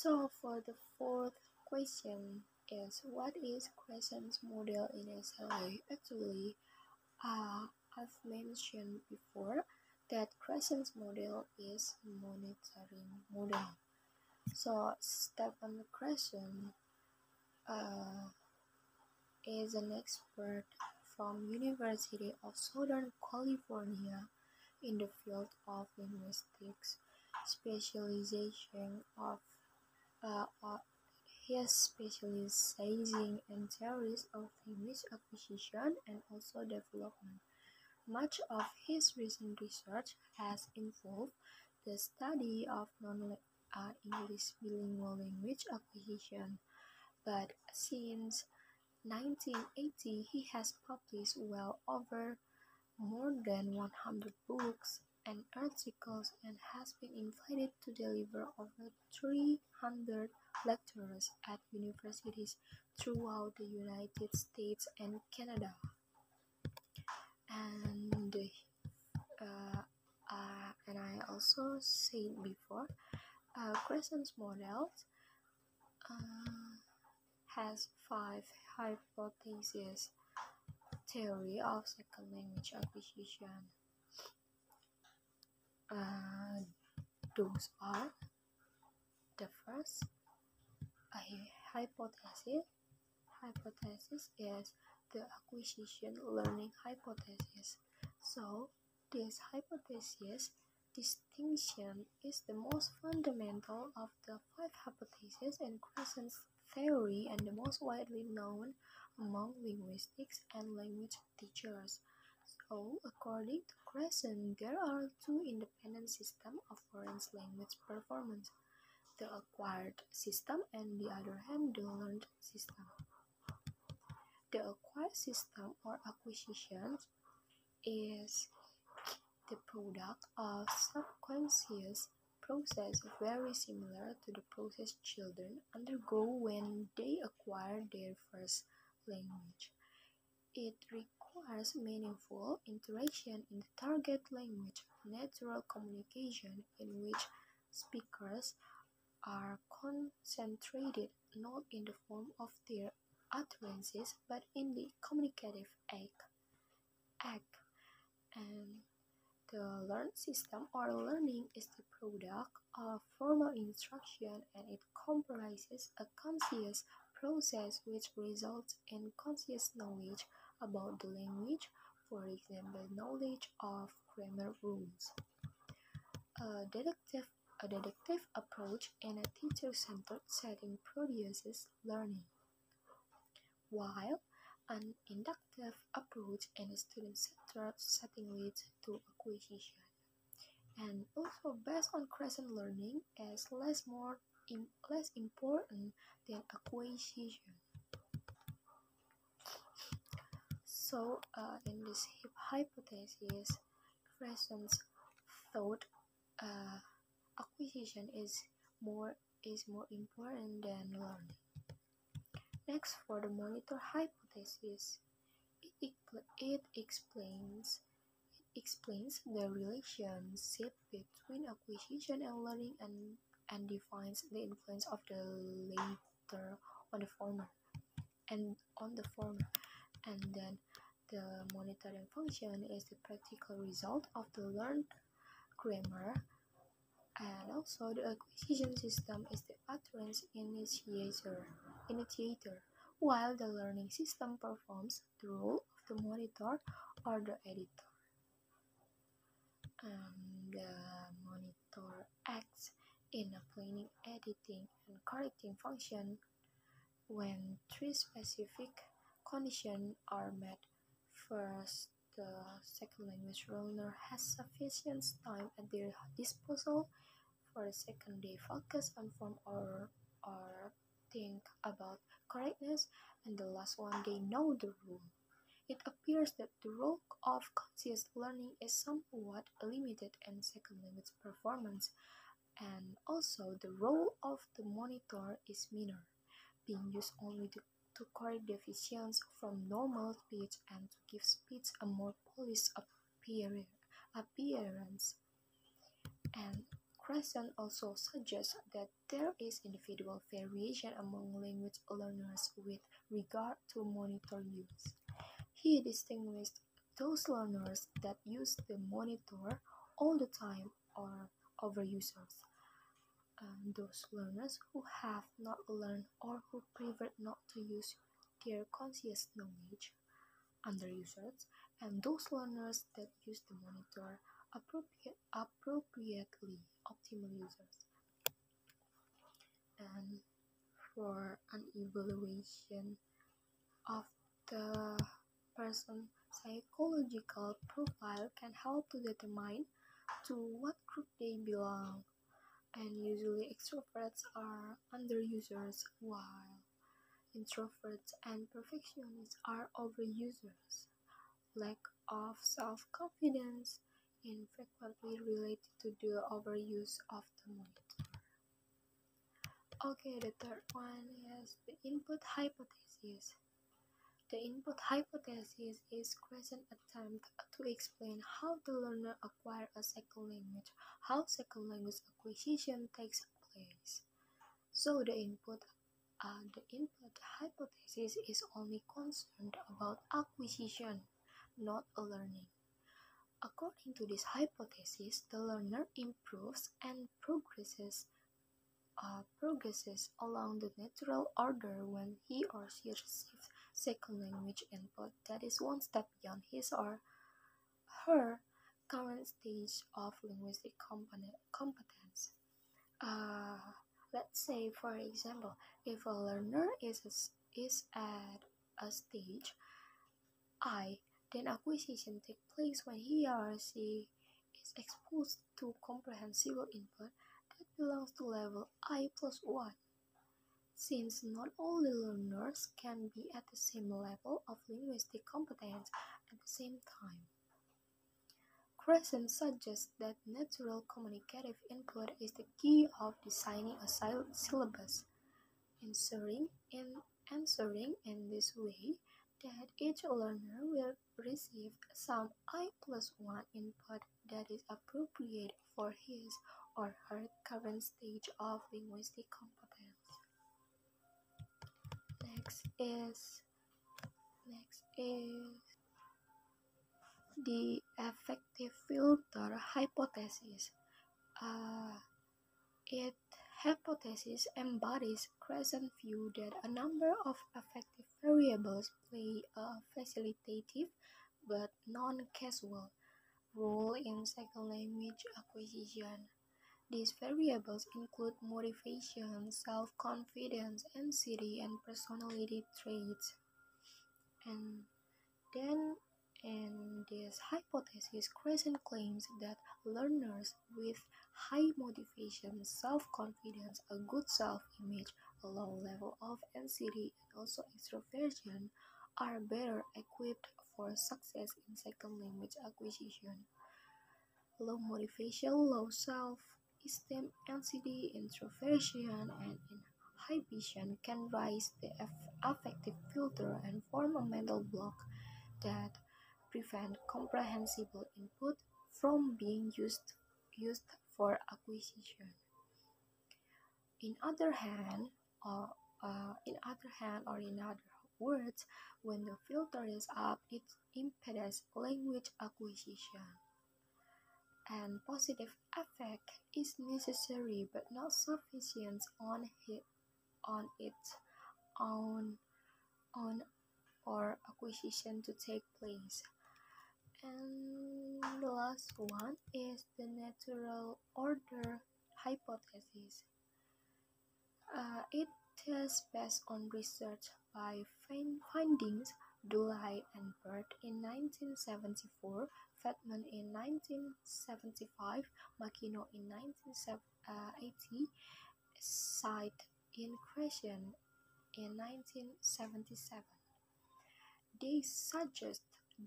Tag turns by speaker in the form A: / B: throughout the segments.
A: So for the fourth question is, what is Crescent's model in SLA? Actually, I've mentioned before that Crescent's model is monitoring model. So Stephen Crescent is an expert from University of Southern California in the field of linguistics, specialization of his specializing in theories of language acquisition and also development. Much of his recent research has involved the study of non-English bilingual language acquisition, but since 1980 he has published well over more than 100 books and articles and has been invited to deliver over 300 lectures at universities throughout the United States and Canada. And I also said before, Crescent's model has 5 hypotheses. Theory of second language acquisition. Those are the first hypothesis. Hypothesis is the acquisition learning hypothesis. So this hypothesis distinction is the most fundamental of the 5 hypotheses in Crescent's theory and the most widely known among linguistics and language teachers. So, according to Crescent, there are 2 independent systems of foreign language performance, the acquired system and the other hand, the learned system. The acquired system or acquisition is the product of subconscious process very similar to the process children undergo when they acquire their first language. It requires meaningful interaction in the target language, natural communication in which speakers are concentrated not in the form of their utterances but in the communicative act. And the learned system or learning is the product of formal instruction and it comprises a conscious process which results in conscious knowledge about the language, for example, knowledge of grammar rules. A deductive approach in a teacher-centered setting produces learning, while an inductive approach in a student-centered setting leads to acquisition. And also, based on Crescent learning is less important than acquisition. So, in this hypothesis, Crescent's thought acquisition is more important than learning. Next, for the monitor hypothesis, it explains the relationship between acquisition and learning and defines the influence of the latter on the former. And then the monitoring function is the practical result of the learned grammar, and also the acquisition system is the utterance initiator, while the learning system performs the role of the monitor or the editor. The monitor acts in a planning, editing, and correcting function when 3 specific conditions are met. First, the second language learner has sufficient time at their disposal. For the second, they focus on form or think about correctness, and the last one, they know the rule. It appears that the role of conscious learning is somewhat limited in second language performance, and also the role of the monitor is minor, being used only to correct deviations from normal speech and to give speech a more polished appearance. And Crescent also suggests that there is individual variation among language learners with regard to monitor use. He distinguished those learners that use the monitor all the time or overusers, and those learners who have not learned or who prefer not to use their conscious knowledge, underusers, and those learners that use the monitor appropriately, optimal users. And for an evaluation of the person's psychological profile can help to determine to what group they belong. And usually extroverts are underusers while introverts and perfectionists are overusers. Lack of self-confidence is frequently related to the overuse of the monitor. Okay, the third one is the input hypothesis. The input hypothesis is Crescent's attempt to explain how the learner acquires a second language, how second language acquisition takes place. So the input hypothesis is only concerned about acquisition, not learning. According to this hypothesis, the learner improves and progresses along the natural order when he or she receives second language input that is one step beyond his or her current stage of linguistic competence. Uh, let's say, for example, if a learner is at a stage I, then acquisition takes place when he or she is exposed to comprehensible input that belongs to level I plus 1. Since not all the learners can be at the same level of linguistic competence at the same time, Crescent suggests that natural communicative input is the key of designing a syllabus, ensuring in this way that each learner will receive some I plus 1 input that is appropriate for his or her current stage of linguistic competence. Next is the effective filter hypothesis. It hypothesis embodies Crescent's view that a number of affective variables play a facilitative but non-causal role in second language acquisition. These variables include motivation, self-confidence, anxiety, and personality traits. And then, in this hypothesis, Crescent claims that learners with high motivation, self-confidence, a good self-image, a low level of anxiety, and also extroversion are better equipped for success in second language acquisition. Low motivation, low self-esteem, anxiety, introversion, and inhibition can raise the affective filter and form a mental block that prevent comprehensible input from being used for acquisition. In other hand, in other words, when the filter is up, it impedes language acquisition. And positive effect is necessary but not sufficient on its own for acquisition to take place. And the last one is the natural order hypothesis. It is based on research by findings Dulay and Bird in 1974, Fatman in 1975, Makino in 1980, Said in Crescent in 1977. They suggest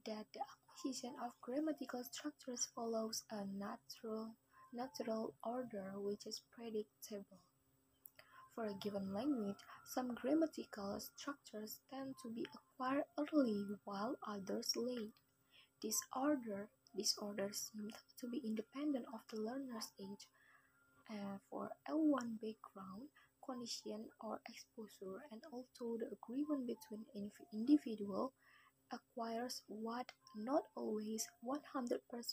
A: that the acquisition of grammatical structures follows a natural order which is predictable. For a given language, some grammatical structures tend to be acquired early while others late. This order seemed to be independent of the learner's age. for L1 background, condition or exposure, and although the agreement between individual acquires what not always 100%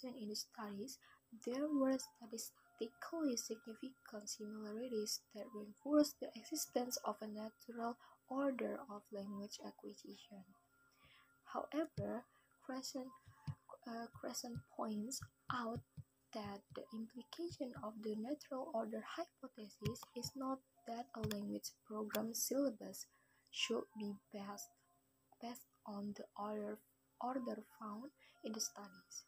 A: in the studies, there were statistically significant similarities that reinforce the existence of a natural order of language acquisition. However, Crescent points out that the implication of the natural order hypothesis is not that a language program syllabus should be based on the order found in the studies.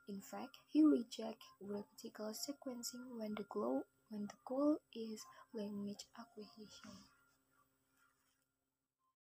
A: In fact, he rejects grammatical sequencing when the goal is language acquisition.